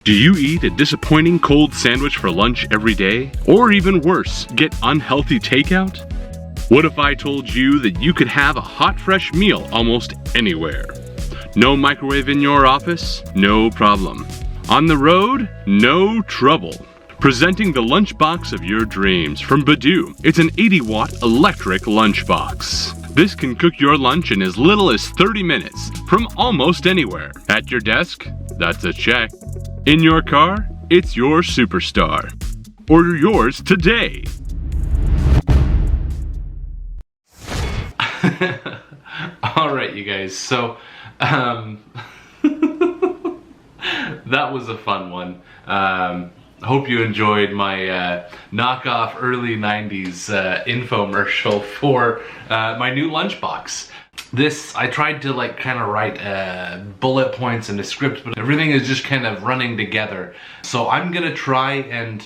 Do you eat a disappointing cold sandwich for lunch every day? Or even worse, get unhealthy takeout? What if I told you that you could have a hot, fresh meal almost anywhere? No microwave in your office? No problem. On the road? No trouble. Presenting the lunchbox of your dreams from Buddew. It's an 80-watt electric lunchbox. This can cook your lunch in as little as 30 minutes from almost anywhere. At your desk? That's a check. In your car? It's your superstar. Order yours today. Alright, you guys, so that was a fun one. Hope you enjoyed my knockoff early 90s infomercial for my new lunchbox. This, I tried to like kind of write bullet points and a script, but everything is just kind of running together. So I'm gonna try and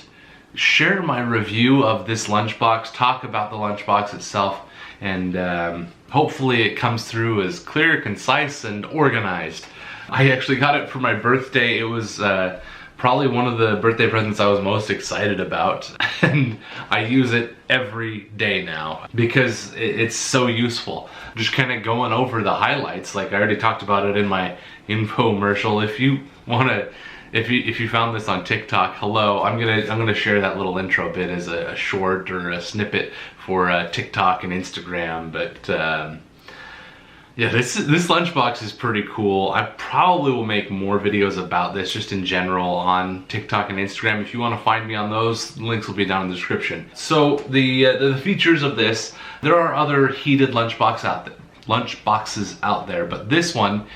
share my review of this lunchbox, talk about the lunchbox itself, and hopefully it comes through as clear, concise, and organized. I actually got it for my birthday. It was probably one of the birthday presents I was most excited about, and I use it every day now because it's so useful. Just kind of going over the highlights, like I already talked about it in my infomercial. If you want to, if you found this on TikTok, hello, I'm gonna share that little intro bit as a short or a snippet for TikTok and Instagram. But yeah, this lunchbox is pretty cool. I probably will make more videos about this just in general on TikTok and Instagram. If you want to find me on those, links will be down in the description. So the features of this, there are other heated lunchboxes out there, but this one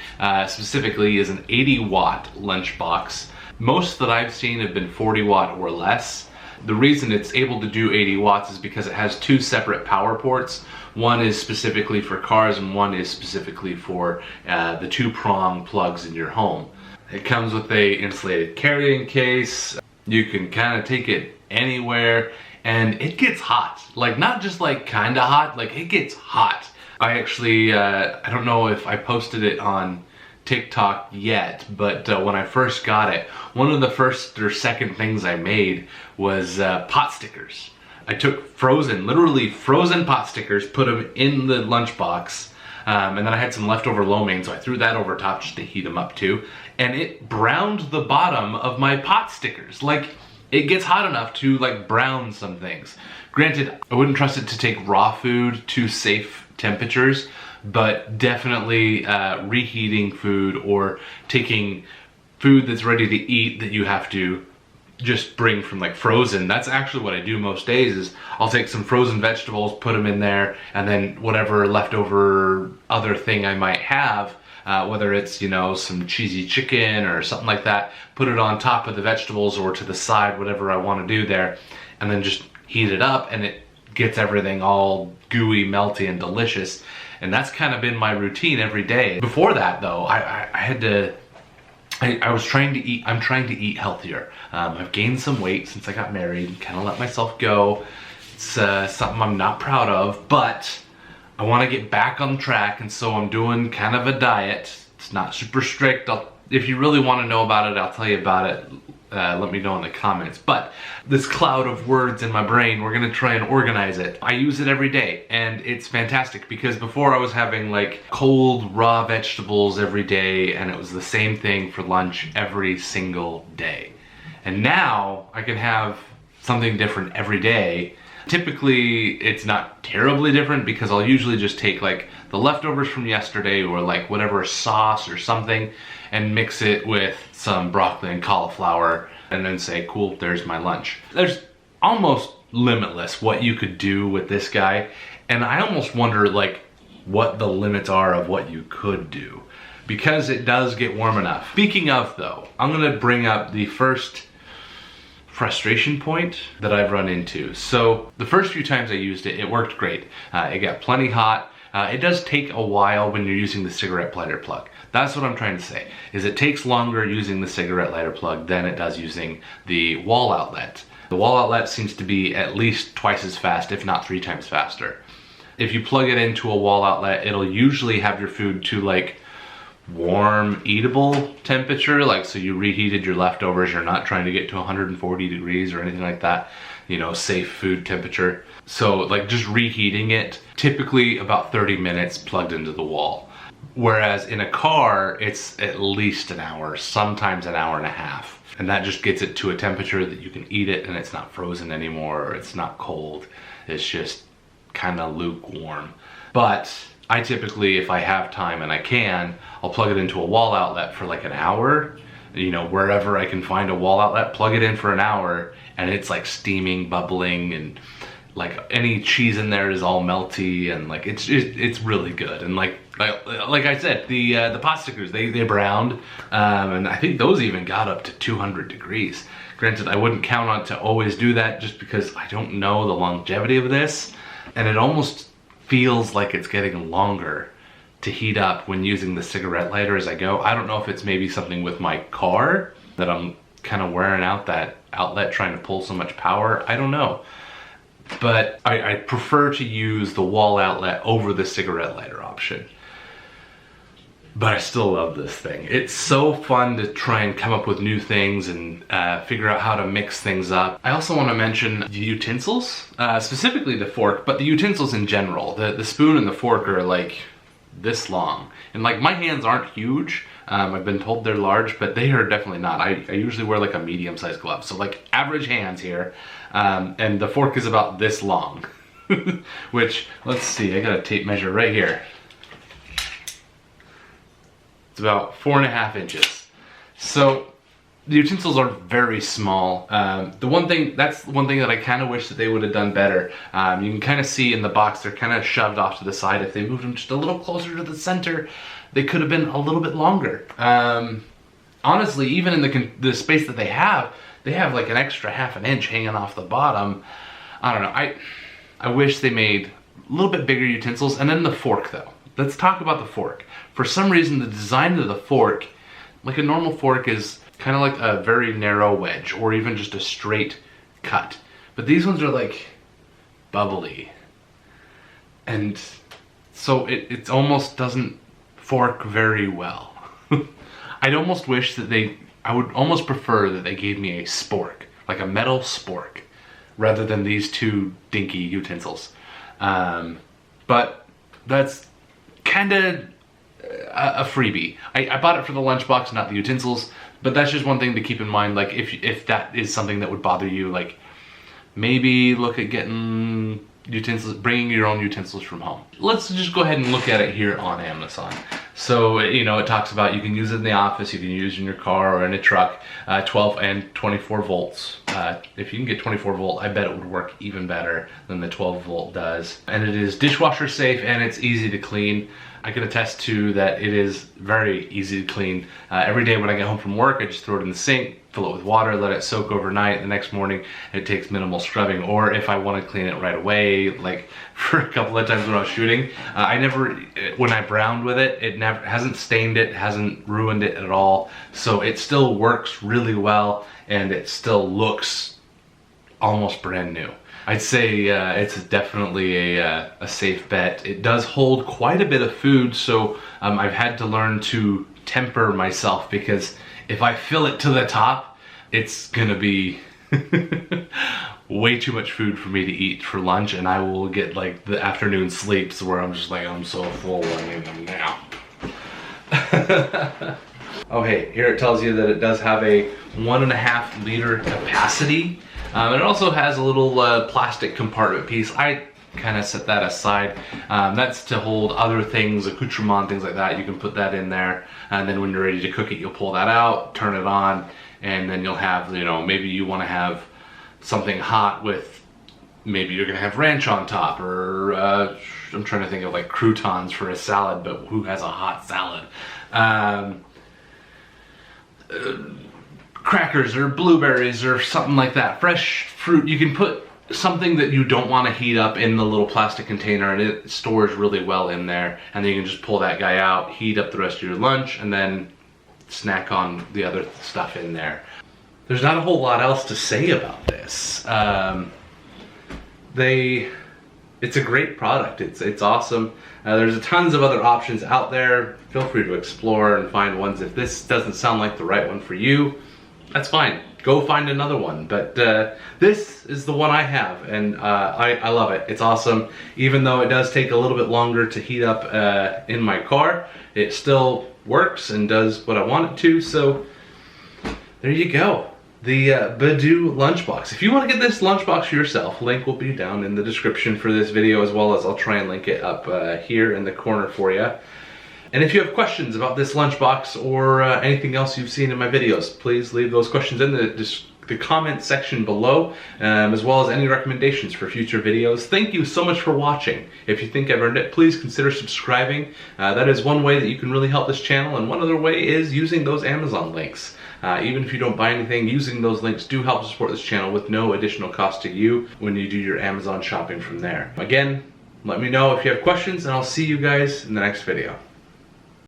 specifically is an 80-watt lunchbox. Most that I've seen have been 40-watt or less. The reason it's able to do 80 watts is because it has two separate power ports. One is specifically for cars and one is specifically for the two-prong plugs in your home. It comes with a insulated carrying case. You can kind of take it anywhere, and it gets hot. Like, not just like kind of hot, like it gets hot. I actually, I don't know if I posted it on TikTok yet, but when I first got it, one of the first or second things I made was pot stickers. I took literally frozen pot stickers, put them in the lunchbox, and then I had some leftover lo mein, so I threw that over top just to heat them up too, and it browned the bottom of my pot stickers. Like, it gets hot enough to like brown some things. Granted, I wouldn't trust it to take raw food to safe temperatures, but definitely reheating food or taking food that's ready to eat that you have to just bring from like frozen. That's actually what I do most days. Is I'll take some frozen vegetables, put them in there, and then whatever leftover other thing I might have, whether it's, you know, some cheesy chicken or something like that, put it on top of the vegetables or to the side, whatever I want to do there, and then just heat it up, and it gets everything all gooey, melty, and delicious. And that's kind of been my routine every day. Before that though, I was trying to eat, I'm trying to eat healthier. I've gained some weight since I got married, kind of let myself go. It's something I'm not proud of, but I want to get back on track, and so I'm doing kind of a diet. It's not super strict. If you really want to know about it, I'll tell you about it. Let me know in the comments. But this cloud of words in my brain, we're gonna try and organize it. I use it every day, and it's fantastic because before I was having like cold raw vegetables every day, and it was the same thing for lunch every single day. And now I can have something different every day. Typically it's not terribly different because I'll usually just take like the leftovers from yesterday or like whatever sauce or something and mix it with some broccoli and cauliflower and then say, cool, there's my lunch. There's almost limitless what you could do with this guy, and I almost wonder like what the limits are of what you could do because it does get warm enough. Speaking of though, I'm gonna bring up the first frustration point that I've run into. So the first few times I used it, it worked great. It got plenty hot. It does take a while when you're using the cigarette lighter plug. That's what I'm trying to say, is it takes longer using the cigarette lighter plug than it does using the wall outlet. The wall outlet seems to be at least twice as fast, if not 3 times faster. If you plug it into a wall outlet, it'll usually have your food to like warm, eatable temperature. Like, so you reheated your leftovers, you're not trying to get to 140 degrees or anything like that, you know, safe food temperature. So like just reheating it, typically about 30 minutes plugged into the wall. Whereas in a car, it's at least an hour, sometimes an hour and a half. And that just gets it to a temperature that you can eat it and it's not frozen anymore, or it's not cold. It's just kind of lukewarm. But I typically, if I have time and I can, I'll plug it into a wall outlet for like an hour. You know, wherever I can find a wall outlet, plug it in for an hour, and it's like steaming, bubbling, and like any cheese in there is all melty, and like it's really good. And like I said, the potstickers, they browned, and I think those even got up to 200 degrees. Granted, I wouldn't count on it to always do that just because I don't know the longevity of this, and it almost feels like it's getting longer to heat up when using the cigarette lighter as I go. I don't know if it's maybe something with my car that I'm kind of wearing out that outlet trying to pull so much power. I don't know. But I prefer to use the wall outlet over the cigarette lighter option. But I still love this thing. It's so fun to try and come up with new things and figure out how to mix things up. I also want to mention the utensils, specifically the fork, but the utensils in general. The spoon and the fork are like this long. And like my hands aren't huge. I've been told they're large, but they are definitely not. I usually wear like a medium-sized glove. So like average hands here. And the fork is about this long. Which, let's see, I got a tape measure right here. It's about 4.5 inches. So the utensils are very small. That's the one thing that I kind of wish that they would have done better. You can kind of see in the box they're kind of shoved off to the side. If they moved them just a little closer to the center, they could have been a little bit longer. Honestly, even in the space that they have like an extra 1/2 inch hanging off the bottom. I don't know. I wish they made a little bit bigger utensils. And then the fork though. Let's talk about the fork. For some reason, the design of the fork, like a normal fork, is kind of like a very narrow wedge or even just a straight cut. But these ones are like bubbly. And so it almost doesn't fork very well. I'd almost wish that I would almost prefer that they gave me a spork, like a metal spork, rather than these two dinky utensils. But that's kind of a freebie. I bought it for the lunchbox, not the utensils, but that's just one thing to keep in mind. Like if that is something that would bother you, like maybe look at getting utensils, bringing your own utensils from home. Let's just go ahead and look at it here on Amazon. So, you know, it talks about you can use it in the office, you can use it in your car or in a truck, 12 and 24 volts. If you can get 24 volt, I bet it would work even better than the 12 volt does. And it is dishwasher safe and it's easy to clean. I can attest to that it is very easy to clean. Every day when I get home from work, I just throw it in the sink, fill it with water, let it soak overnight. The next morning, it takes minimal scrubbing. Or if I want to clean it right away, like for a couple of times when I was shooting, when I browned with it, it never hasn't stained it, hasn't ruined it at all. So it still works really well, and it still looks almost brand new. I'd say it's definitely a safe bet. It does hold quite a bit of food, so I've had to learn to temper myself, because if I fill it to the top, it's gonna be way too much food for me to eat for lunch, and I will get like the afternoon sleeps where I'm just like, I'm so full, I need a nap. Oh hey, here it tells you that it does have a 1.5 liter capacity. And it also has a little plastic compartment piece. I kind of set that aside. That's to hold other things, accoutrement, things like that. You can put that in there, and then when you're ready to cook it, you'll pull that out, turn it on, and then you'll have, you know, maybe you want to have something hot with, maybe you're gonna have ranch on top, or I'm trying to think of like croutons for a salad, but who has a hot salad? Crackers or blueberries or something like that, fresh fruit. You can put something that you don't want to heat up in the little plastic container, and it stores really well in there, and then you can just pull that guy out, heat up the rest of your lunch, and then snack on the other stuff in there. There's not a whole lot else to say about this. They it's a great product. It's awesome. There's tons of other options out there. Feel free to explore and find ones. If this doesn't sound like the right one for you, that's fine. Go find another one. But this is the one I have, and I love it. It's awesome. Even though it does take a little bit longer to heat up in my car, it still works and does what I want it to. So there you go. The Buddew lunchbox. If you want to get this lunchbox for yourself, link will be down in the description for this video, as well as I'll try and link it up here in the corner for you. And if you have questions about this lunchbox or anything else you've seen in my videos, please leave those questions in the comment section below, as well as any recommendations for future videos. Thank you so much for watching. If you think I've earned it, please consider subscribing. That is one way that you can really help this channel, and one other way is using those Amazon links. Even if you don't buy anything, using those links do help support this channel with no additional cost to you when you do your Amazon shopping from there. Again, let me know if you have questions, and I'll see you guys in the next video.